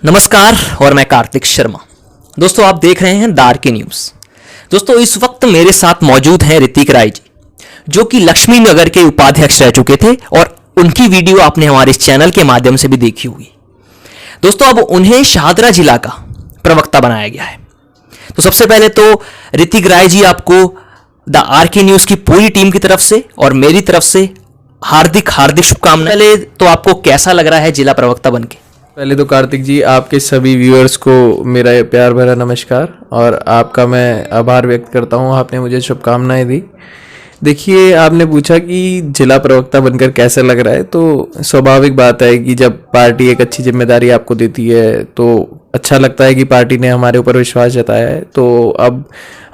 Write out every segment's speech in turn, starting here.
नमस्कार और मैं कार्तिक शर्मा। दोस्तों आप देख रहे हैं द आरके न्यूज़। दोस्तों इस वक्त मेरे साथ मौजूद हैं ऋतिक राय जी, जो कि लक्ष्मी नगर के उपाध्यक्ष रह चुके थे और उनकी वीडियो आपने हमारे इस चैनल के माध्यम से भी देखी होगी। दोस्तों अब उन्हें शाहदरा जिला का प्रवक्ता बनाया गया है। तो सबसे पहले तो ऋतिक राय जी, आपको द आरके न्यूज़ की पूरी टीम की तरफ से और मेरी तरफ से हार्दिक हार्दिक शुभकामनाएं। पहले तो आपको कैसा लग रहा है जिला प्रवक्ता बनके? पहले तो कार्तिक जी, आपके सभी व्यूअर्स को मेरा प्यार भरा नमस्कार और आपका मैं आभार व्यक्त करता हूँ, आपने मुझे शुभकामनाएं दी। देखिए, आपने पूछा कि जिला प्रवक्ता बनकर कैसा लग रहा है, तो स्वाभाविक बात है कि जब पार्टी एक अच्छी जिम्मेदारी आपको देती है तो अच्छा लगता है कि पार्टी ने हमारे ऊपर विश्वास जताया है। तो अब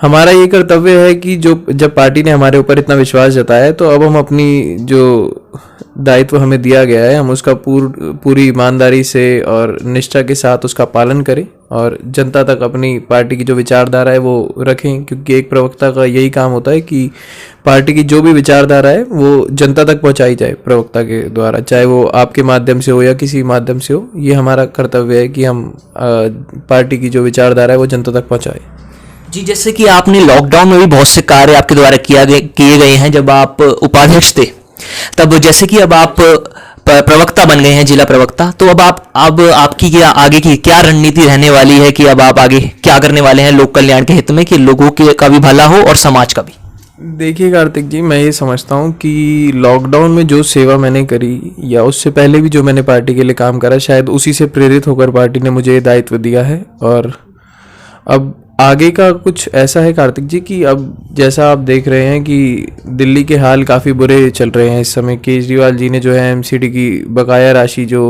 हमारा ये कर्तव्य है कि जब पार्टी ने हमारे ऊपर इतना विश्वास जताया है तो अब हम अपनी जो दायित्व हमें दिया गया है हम उसका पूरी ईमानदारी से और निष्ठा के साथ उसका पालन करें और जनता तक अपनी पार्टी की जो विचारधारा है वो रखें, क्योंकि एक प्रवक्ता का यही काम होता है कि पार्टी की जो भी विचारधारा है वो जनता तक पहुंचाई जाए प्रवक्ता के द्वारा, चाहे वो आपके माध्यम से हो या किसी माध्यम से हो। ये हमारा कर्तव्य है कि हम पार्टी की जो विचारधारा है वो जनता तक पहुंचाए। जी, जैसे कि आपने लॉकडाउन में भी बहुत से कार्य आपके द्वारा किए गए हैं जब आप उपाध्यक्ष थे, तब जैसे कि अब आप प्रवक्ता बन गए हैं, जिला प्रवक्ता, तो अब आपकी क्या आगे की क्या रणनीति रहने वाली है कि अब आप आगे क्या करने वाले हैं लोक कल्याण के हित में कि लोगों के का भी भला हो और समाज का भी? देखिए कार्तिक जी, मैं ये समझता हूँ कि लॉकडाउन में जो सेवा मैंने करी या उससे पहले भी जो मैंने पार्टी के लिए काम करा, शायद उसी से प्रेरित होकर पार्टी ने मुझे ये दायित्व दिया है। और अब आगे का कुछ ऐसा है कार्तिक जी कि अब जैसा आप देख रहे हैं कि दिल्ली के हाल काफ़ी बुरे चल रहे हैं इस समय। केजरीवाल जी ने जो है एमसीडी की बकाया राशि जो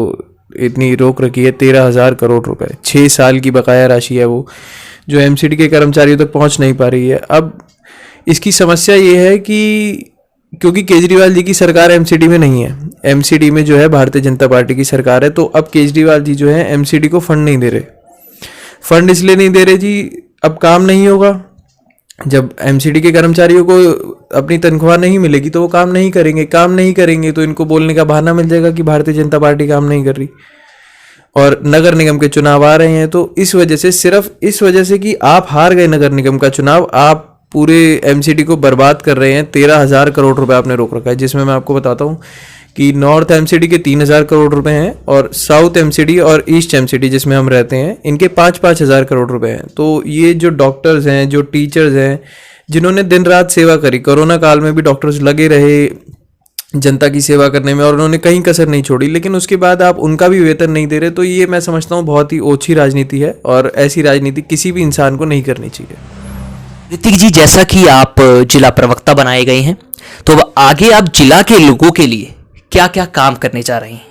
इतनी रोक रखी है 13,000 करोड़ रुपए, 6 साल की बकाया राशि है वो, जो एमसीडी के कर्मचारियों तक पहुंच नहीं पा रही है। अब इसकी समस्या ये है कि क्योंकि केजरीवाल जी की सरकार एमसीडी में नहीं है, एमसीडी में जो है भारतीय जनता पार्टी की सरकार है, तो अब केजरीवाल जी जो है एमसीडी को फंड नहीं दे रहे। फंड इसलिए नहीं दे रहे जी, अब काम नहीं होगा। जब एमसीडी के कर्मचारियों को अपनी तनख्वाह नहीं मिलेगी तो वो काम नहीं करेंगे तो इनको बोलने का बहाना मिल जाएगा कि भारतीय जनता पार्टी काम नहीं कर रही। और नगर निगम के चुनाव आ रहे हैं, तो इस वजह से, सिर्फ इस वजह से कि आप हार गए नगर निगम का चुनाव, आप पूरे एमसीडी को बर्बाद कर रहे हैं। 13,000 करोड़ रुपए आपने रोक रखा है, जिसमें मैं आपको बताता हूँ कि नॉर्थ एमसीडी के 3,000 करोड़ रुपए हैं और साउथ एमसीडी और ईस्ट एमसीडी जिसमें हम रहते हैं इनके 5-5 हज़ार करोड़ रुपए हैं। तो ये जो डॉक्टर्स हैं, जो टीचर्स हैं, जिन्होंने दिन रात सेवा करी, कोरोना काल में भी डॉक्टर्स लगे रहे जनता की सेवा करने में और उन्होंने कहीं कसर नहीं छोड़ी, लेकिन उसके बाद आप उनका भी वेतन नहीं दे रहे, तो ये मैं समझता हूँ बहुत ही ओछी राजनीति है और ऐसी राजनीति किसी भी इंसान को नहीं करनी चाहिए। ऋतिक जी, जैसा कि आप जिला प्रवक्ता बनाए गए हैं, तो अब आगे आप जिला के लोगों के लिए क्या क्या काम करने जा रहे हैं?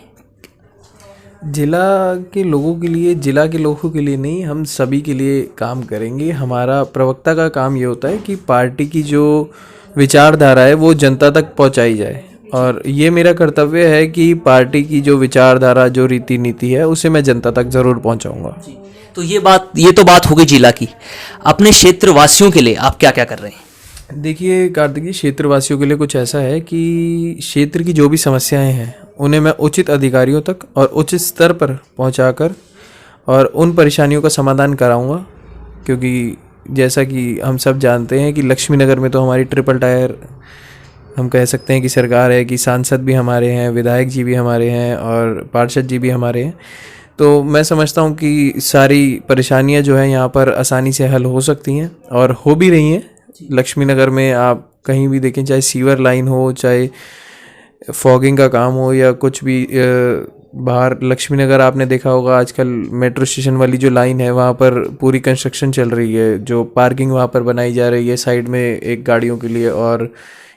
जिला के लोगों के लिए, जिला के लोगों के लिए नहीं, हम सभी के लिए काम करेंगे। हमारा प्रवक्ता का काम ये होता है कि पार्टी की जो विचारधारा है वो जनता तक पहुंचाई जाए, और ये मेरा कर्तव्य है कि पार्टी की जो विचारधारा, जो रीति नीति है उसे मैं जनता तक ज़रूर पहुंचाऊंगा। तो ये तो बात हो गई जिला की। अपने क्षेत्र वासियों के लिए आप क्या क्या कर रहे हैं? देखिए कार्तिक जी, क्षेत्रवासियों के लिए कुछ ऐसा है कि क्षेत्र की जो भी समस्याएं हैं उन्हें मैं उचित अधिकारियों तक और उचित स्तर पर पहुंचाकर और उन परेशानियों का समाधान कराऊंगा, क्योंकि जैसा कि हम सब जानते हैं कि लक्ष्मी नगर में तो हमारी ट्रिपल टायर हम कह सकते हैं कि सरकार है, कि सांसद भी हमारे हैं, विधायक जी भी हमारे हैं और पार्षद जी भी हमारे हैं। तो मैं समझता हूँ कि सारी परेशानियाँ जो हैं यहाँ पर आसानी से हल हो सकती हैं और हो भी रही हैं। लक्ष्मी नगर में आप कहीं भी देखें, चाहे सीवर लाइन हो, चाहे फॉगिंग का काम हो या कुछ भी, बाहर लक्ष्मी नगर आपने देखा होगा आजकल मेट्रो स्टेशन वाली जो लाइन है वहाँ पर पूरी कंस्ट्रक्शन चल रही है, जो पार्किंग वहाँ पर बनाई जा रही है साइड में एक गाड़ियों के लिए, और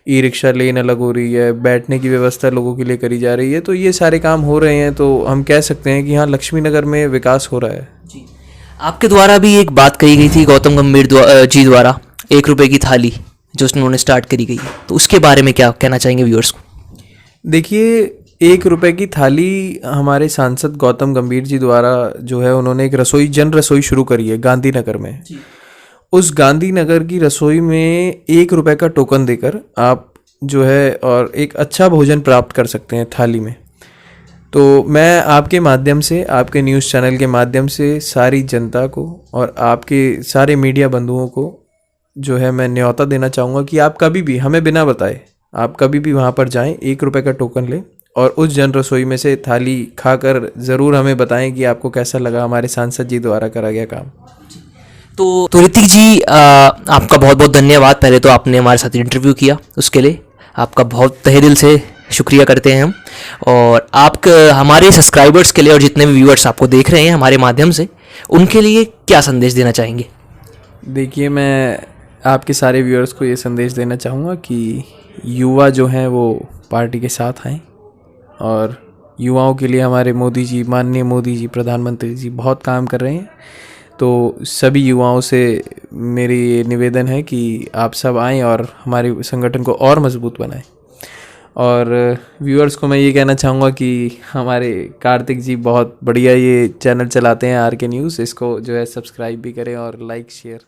ई रिक्शा लेन अलग हो रही है, बैठने की व्यवस्था लोगों के लिए करी जा रही है। तो ये सारे काम हो रहे हैं, तो हम कह सकते हैं कि हाँ, लक्ष्मी नगर में विकास हो रहा है। जी, आपके द्वारा भी एक बात कही गई थी गौतम गंभीर जी द्वारा, 1 रुपये की थाली जो उन्होंने स्टार्ट करी गई है, तो उसके बारे में क्या कहना चाहेंगे व्यूअर्स को? देखिए, 1 रुपये की थाली हमारे सांसद गौतम गंभीर जी द्वारा जो है उन्होंने एक जन रसोई शुरू करी है गांधीनगर में। उस गांधीनगर की रसोई में 1 रुपये का टोकन देकर आप जो है और एक अच्छा भोजन प्राप्त कर सकते हैं थाली में। तो मैं आपके माध्यम से, आपके न्यूज़ चैनल के माध्यम से सारी जनता को और आपके सारे मीडिया बंधुओं को जो है मैं न्योता देना चाहूँगा कि आप कभी भी हमें बिना बताए, आप कभी भी वहाँ पर जाएं, 1 रुपये का टोकन लें और उस जन रसोई में से थाली खाकर ज़रूर हमें बताएं कि आपको कैसा लगा हमारे सांसद जी द्वारा करा गया काम। तो ऋतिक जी, आपका बहुत बहुत धन्यवाद। पहले तो आपने हमारे साथ इंटरव्यू किया, उसके लिए आपका बहुत तहे दिल से शुक्रिया करते हैं हम। और आप हमारे सब्सक्राइबर्स के लिए और जितने भी व्यूअर्स आपको देख रहे हैं हमारे माध्यम से, उनके लिए क्या संदेश देना चाहेंगे? देखिए, मैं आपके सारे व्यूअर्स को ये संदेश देना चाहूँगा कि युवा जो हैं वो पार्टी के साथ आएँ और युवाओं के लिए हमारे मोदी जी, माननीय मोदी जी, प्रधानमंत्री जी बहुत काम कर रहे हैं। तो सभी युवाओं से मेरी ये निवेदन है कि आप सब आएँ और हमारे संगठन को और मजबूत बनाएं। और व्यूअर्स को मैं ये कहना चाहूँगा कि हमारे कार्तिक जी बहुत बढ़िया ये चैनल चलाते हैं, आर के न्यूज़, इसको जो है सब्सक्राइब भी करें और लाइक शेयर